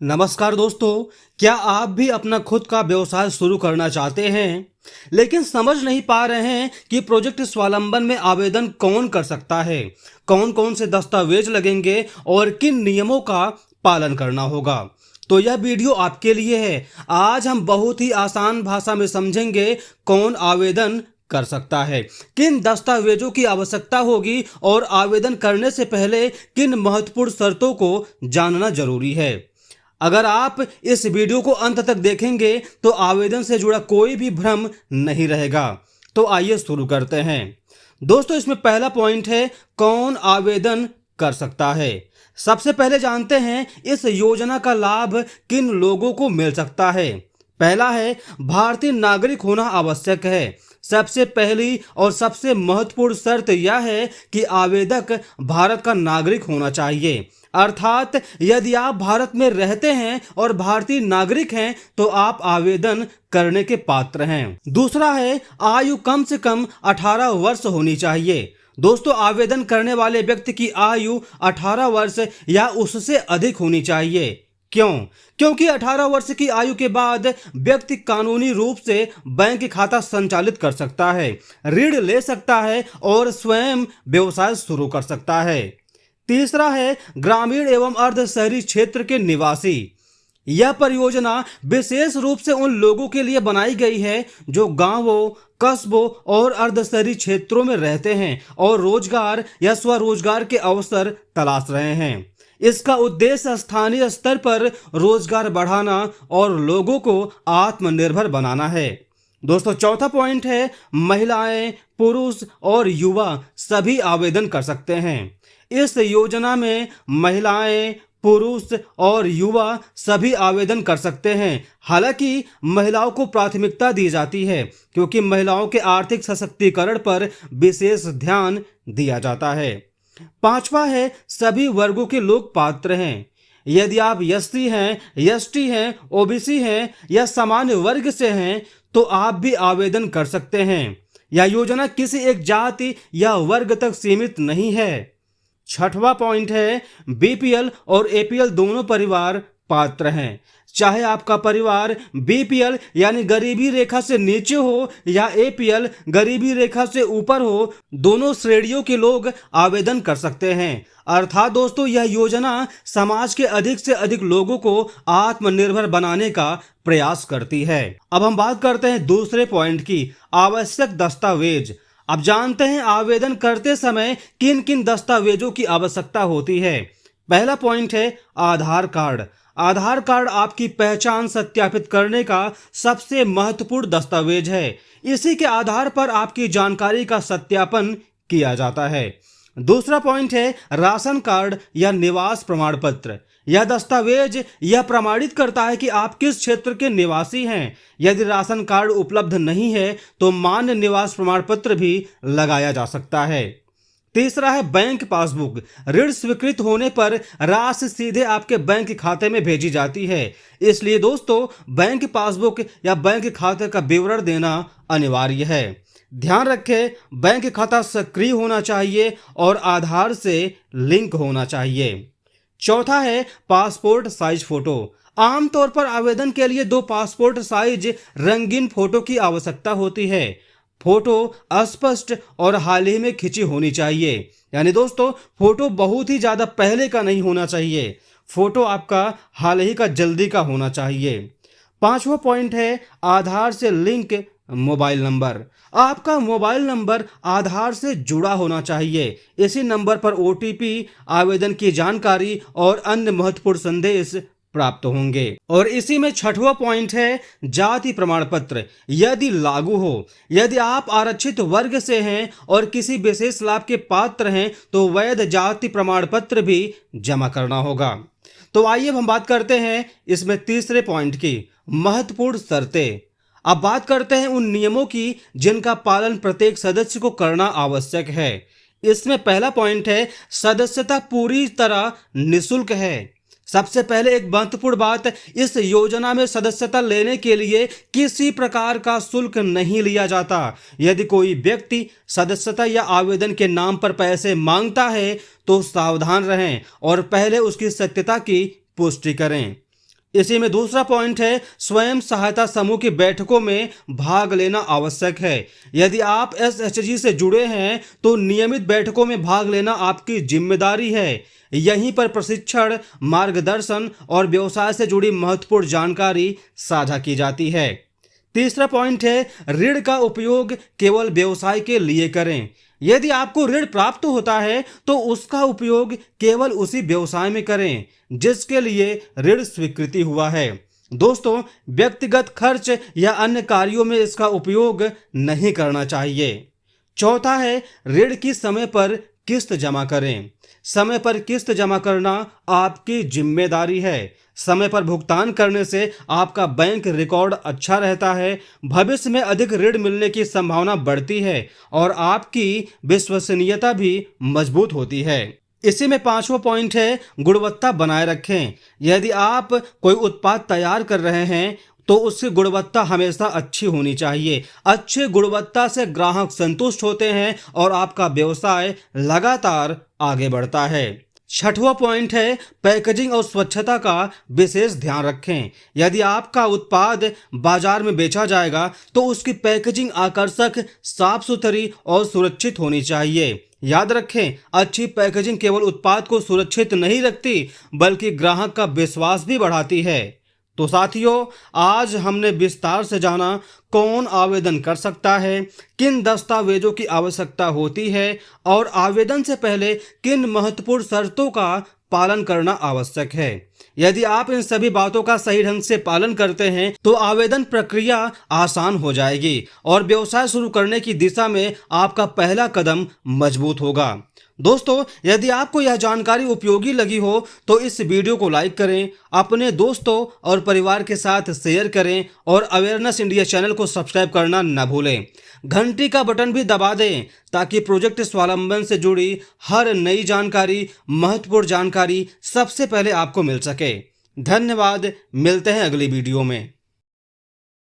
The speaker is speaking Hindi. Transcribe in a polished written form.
नमस्कार दोस्तों, क्या आप भी अपना खुद का व्यवसाय शुरू करना चाहते हैं लेकिन समझ नहीं पा रहे हैं कि प्रोजेक्ट स्वावलंबन में आवेदन कौन कर सकता है, कौन कौन से दस्तावेज लगेंगे और किन नियमों का पालन करना होगा। तो यह वीडियो आपके लिए है। आज हम बहुत ही आसान भाषा में समझेंगे कौन आवेदन कर सकता है, किन दस्तावेजों की आवश्यकता होगी और आवेदन करने से पहले किन महत्वपूर्ण शर्तों को जानना जरूरी है। अगर आप इस वीडियो को अंत तक देखेंगे तो आवेदन से जुड़ा कोई भी भ्रम नहीं रहेगा। तो आइए शुरू करते हैं। दोस्तों, इसमें पहला पॉइंट है कौन आवेदन कर सकता है। सबसे पहले जानते हैं इस योजना का लाभ किन लोगों को मिल सकता है। पहला है भारतीय नागरिक होना आवश्यक है। सबसे पहली और सबसे महत्वपूर्ण शर्त यह है कि आवेदक भारत का नागरिक होना चाहिए, अर्थात यदि आप भारत में रहते हैं और भारतीय नागरिक हैं तो आप आवेदन करने के पात्र हैं। दूसरा है आयु कम से कम 18 वर्ष होनी चाहिए। दोस्तों, आवेदन करने वाले व्यक्ति की आयु 18 वर्ष या उससे अधिक होनी चाहिए। क्यों? क्योंकि 18 वर्ष की आयु के बाद व्यक्ति कानूनी रूप से बैंक खाता संचालित कर सकता है, ऋण ले सकता है और स्वयं व्यवसाय शुरू कर सकता है। तीसरा है ग्रामीण एवं अर्ध शहरी क्षेत्र के निवासी। यह परियोजना विशेष रूप से उन लोगों के लिए बनाई गई है जो गांवों, कस्बों और अर्ध शहरी क्षेत्रों में रहते हैं और रोजगार या स्वरोजगार के अवसर तलाश रहे हैं। इसका उद्देश्य स्थानीय स्तर पर रोजगार बढ़ाना और लोगों को आत्मनिर्भर बनाना है। दोस्तों, चौथा पॉइंट है महिलाएं, पुरुष और युवा सभी आवेदन कर सकते हैं। इस योजना में महिलाएं, पुरुष और युवा सभी आवेदन कर सकते हैं। हालांकि महिलाओं को प्राथमिकता दी जाती है क्योंकि महिलाओं के आर्थिक सशक्तिकरण पर विशेष ध्यान दिया जाता है। पांचवा है सभी वर्गों के लोग पात्र हैं। यदि आप एससी हैं, एसटी हैं, ओबीसी हैं या सामान्य वर्ग से हैं तो आप भी आवेदन कर सकते हैं। यह योजना किसी एक जाति या वर्ग तक सीमित नहीं है। छठवां पॉइंट है बीपीएल और एपीएल दोनों परिवार पात्र हैं। चाहे आपका परिवार बीपीएल यानी गरीबी रेखा से नीचे हो या एपीएल गरीबी रेखा से ऊपर हो, दोनों श्रेणियों के लोग आवेदन कर सकते हैं। अर्थात दोस्तों, यह योजना समाज के अधिक से अधिक लोगों को आत्मनिर्भर बनाने का प्रयास करती है। अब हम बात करते हैं दूसरे पॉइंट की, आवश्यक दस्तावेज। अब जानते हैं आवेदन करते समय किन किन दस्तावेजों की आवश्यकता होती है। पहला पॉइंट है आधार कार्ड। आधार कार्ड आपकी पहचान सत्यापित करने का सबसे महत्वपूर्ण दस्तावेज है। इसी के आधार पर आपकी जानकारी का सत्यापन किया जाता है। दूसरा पॉइंट है राशन कार्ड या निवास प्रमाण पत्र। यह दस्तावेज यह प्रमाणित करता है कि आप किस क्षेत्र के निवासी हैं। यदि राशन कार्ड उपलब्ध नहीं है तो मान्य निवास प्रमाण पत्र भी लगाया जा सकता है। तीसरा है बैंक पासबुक। ऋण स्वीकृत होने पर राशि सीधे आपके बैंक खाते में भेजी जाती है, इसलिए दोस्तों बैंक पासबुक या बैंक खाते का विवरण देना अनिवार्य है। ध्यान रखें, बैंक खाता सक्रिय होना चाहिए और आधार से लिंक होना चाहिए। चौथा है पासपोर्ट साइज फोटो। आमतौर पर आवेदन के लिए 2 पासपोर्ट साइज रंगीन फोटो की आवश्यकता होती है। फोटो अस्पष्ट और हाल ही में खींची होनी चाहिए, यानी दोस्तों फोटो बहुत ही ज्यादा पहले का नहीं होना चाहिए। फोटो आपका हाल ही का जल्दी का होना चाहिए। पांचवा पॉइंट है आधार से लिंक मोबाइल नंबर। आपका मोबाइल नंबर आधार से जुड़ा होना चाहिए। इसी नंबर पर ओटीपी, आवेदन की जानकारी और अन्य महत्वपूर्ण संदेश प्राप्त होंगे। और इसी में छठवां पॉइंट है जाति प्रमाण पत्र, यदि लागू हो। यदि आप आरक्षित वर्ग से हैं और किसी विशेष लाभ के पात्र हैं तो वैध जाति प्रमाण पत्र भी जमा करना होगा। तो आइए हम बात करते हैं इसमें तीसरे पॉइंट की, महत्वपूर्ण शर्तें। अब बात करते हैं उन नियमों की जिनका पालन प्रत्येक सदस्य को करना आवश्यक है। इसमें पहला पॉइंट है सदस्यता पूरी तरह निःशुल्क है। सबसे पहले एक महत्वपूर्ण बात, इस योजना में सदस्यता लेने के लिए किसी प्रकार का शुल्क नहीं लिया जाता। यदि कोई व्यक्ति सदस्यता या आवेदन के नाम पर पैसे मांगता है तो सावधान रहें और पहले उसकी सत्यता की पुष्टि करें। इसी में दूसरा पॉइंट है, स्वयं सहायता समूह की बैठकों में भाग लेना आवश्यक है। यदि आप एसएचजी से जुड़े हैं तो नियमित बैठकों में भाग लेना आपकी जिम्मेदारी है। यहीं पर प्रशिक्षण, मार्गदर्शन और व्यवसाय से जुड़ी महत्वपूर्ण जानकारी साझा की जाती है। तीसरा पॉइंट है, ऋण का उपयोग केवल व्यवसाय के लिए करें। यदि आपको ऋण प्राप्त होता है तो उसका उपयोग केवल उसी व्यवसाय में करें जिसके लिए ऋण स्वीकृति हुआ है। दोस्तों, व्यक्तिगत खर्च या अन्य कार्यों में इसका उपयोग नहीं करना चाहिए। चौथा है, ऋण की समय पर किस्त जमा करें। समय पर किस्त जमा करना आपकी जिम्मेदारी है। समय पर भुगतान करने से आपका बैंक रिकॉर्ड अच्छा रहता है, भविष्य में अधिक ऋण मिलने की संभावना बढ़ती है और आपकी विश्वसनीयता भी मजबूत होती है। इसी में पांचवा पॉइंट है, गुणवत्ता बनाए रखें। यदि आप कोई उत्पाद तैयार कर रहे हैं तो उसकी गुणवत्ता हमेशा अच्छी होनी चाहिए। अच्छी गुणवत्ता से ग्राहक संतुष्ट होते हैं और आपका व्यवसाय लगातार आगे बढ़ता है। छठवां पॉइंट है, पैकेजिंग और स्वच्छता का विशेष ध्यान रखें। यदि आपका उत्पाद बाजार में बेचा जाएगा तो उसकी पैकेजिंग आकर्षक, साफ सुथरी और सुरक्षित होनी चाहिए। याद रखें, अच्छी पैकेजिंग केवल उत्पाद को सुरक्षित नहीं रखती बल्कि ग्राहक का विश्वास भी बढ़ाती है। तो साथियों, आज हमने विस्तार से जाना कौन आवेदन कर सकता है, किन दस्तावेजों की आवश्यकता होती है और आवेदन से पहले किन महत्वपूर्ण शर्तों का पालन करना आवश्यक है। यदि आप इन सभी बातों का सही ढंग से पालन करते हैं तो आवेदन प्रक्रिया आसान हो जाएगी और व्यवसाय शुरू करने की दिशा में आपका पहला कदम मजबूत होगा। दोस्तों, यदि आपको यह जानकारी उपयोगी लगी हो तो इस वीडियो को लाइक करें, अपने दोस्तों और परिवार के साथ शेयर करें और अवेयरनेस इंडिया चैनल को सब्सक्राइब करना न भूलें। घंटी का बटन भी दबा दें ताकि प्रोजेक्ट स्वावलंबन से जुड़ी हर नई जानकारी, महत्वपूर्ण जानकारी सबसे पहले आपको मिल सके। धन्यवाद, मिलते हैं अगली वीडियो में।